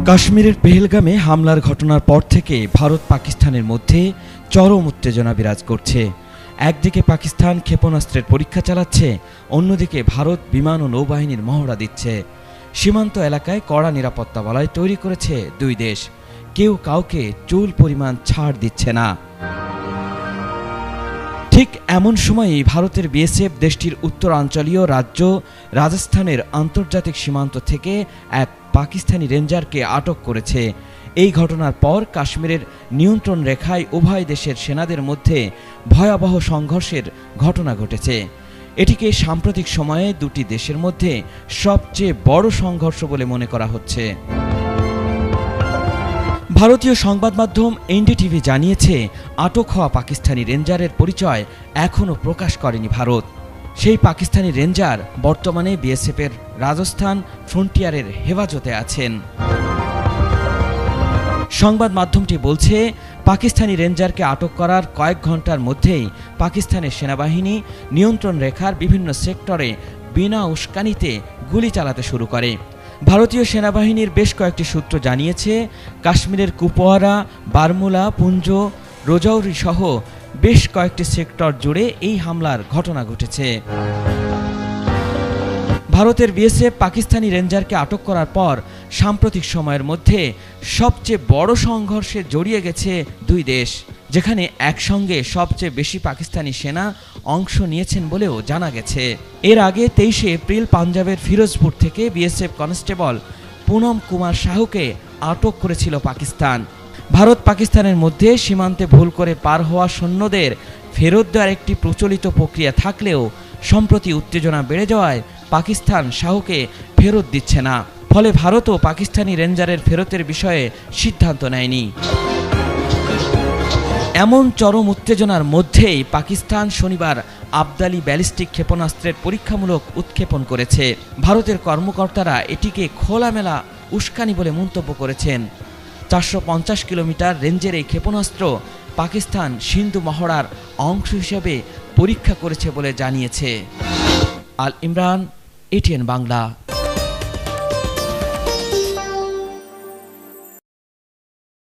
কাশ্মীরের পেহেলগামে হামলার ঘটনার পর থেকে ভারত পাকিস্তানের মধ্যে চরম উত্তেজনা বিরাজ করছে। একদিকে পাকিস্তান ক্ষেপণাস্ত্রের পরীক্ষা চালাচ্ছে, অন্যদিকে ভারত বিমান ও নৌবাহিনীর মহড়া দিচ্ছে। সীমান্ত এলাকায় কড়া নিরাপত্তা বলয় তৈরি করেছে দুই দেশ। কেউ কাউকে চুল পরিমাণ ছাড় দিচ্ছে না। ঠিক এমন সময়ই ভারতের বিএসএফ দেশটির উত্তরাঞ্চলীয় রাজ্য রাজস্থানের আন্তর্জাতিক সীমান্ত থেকে এক পাকিস্তানি রেঞ্জারকে আটক করেছে। এই ঘটনার পর কাশ্মীরের নিয়ন্ত্রণ রেখায় উভয় দেশের সেনাদের মধ্যে ভয়াবহ সংঘর্ষের ঘটনা ঘটেছে। এটিকে সাম্প্রতিক সময়ে দুটি দেশের মধ্যে সবচেয়ে বড় সংঘর্ষ বলে মনে করা হচ্ছে। ভারতীয় সংবাদ মাধ্যম এনডিটিভি জানিয়েছে, আটক হওয়া পাকিস্তানি রেঞ্জারের পরিচয় এখনও প্রকাশ করেনি ভারত। সেই পাকিস্তানি রেঞ্জার বর্তমানে বিএসএফের রাজস্থান ফ্রন্টিয়ারের হেফাজতে আছেন। সংবাদ মাধ্যমটি বলছে, পাকিস্তানি রেঞ্জারকে আটক করার কয়েক ঘন্টার মধ্যেই পাকিস্তানের সেনাবাহিনী নিয়ন্ত্রণ রেখার বিভিন্ন সেক্টরে বিনা উস্কানিতে গুলি চালাতে শুরু করে। ভারতীয় সেনাবাহিনীর বেশ কয়েকটি সূত্র জানিয়েছে, কাশ্মীরের কুপওয়ারা, বারমুলা, পুঞ্জ, রজৌরি সহ বেশ কয়েকটি সেক্টর জুড়ে এই হামলার ঘটনা ঘটেছে। ভারতের বিএসএফ পাকিস্তানি রেঞ্জারকে আটক করার পর সাম্প্রতিক সময়ের মধ্যে সবচেয়ে বড় সংঘর্ষে জড়িয়ে গেছে দুই দেশ, যেখানে একসঙ্গে সবচেয়ে বেশি পাকিস্তানি সেনা অংশ নিয়েছেন বলেও জানা গেছে। এর আগে 23 এপ্রিল পাঞ্জাবের ফিরোজপুর থেকে বিএসএফ কনস্টেবল পুনম কুমার সাহুকে আটক করেছিল পাকিস্তান। ভারত পাকিস্তানের মধ্যে সীমান্তে ভুল করে পার হওয়া সৈন্যদের ফেরত দেওয়ার একটি প্রচলিত প্রক্রিয়া থাকলেও সম্প্রতি উত্তেজনা বেড়ে যাওয়ায় পাকিস্তান সাহুকে ফেরত দিচ্ছে না। ফলে ভারতও পাকিস্তানি রেঞ্জারের ফেরতের বিষয়ে সিদ্ধান্ত নেয়নি। এমন চরম উত্তেজনার মধ্যেই পাকিস্তান শনিবার আবদালি ব্যালিস্টিক ক্ষেপণাস্ত্রের পরীক্ষামূলক উৎক্ষেপণ করেছে। ভারতের কর্মকর্তারা এটিকে খোলামেলা উস্কানি বলে মন্তব্য করেছেন। 450 কিলোমিটার রেঞ্জের এই ক্ষেপণাস্ত্র পাকিস্তান সিন্ধু মহড়ার অংশ হিসেবে পরীক্ষা করেছে বলে জানিয়েছে। আল ইমরান, এটিএন বাংলা।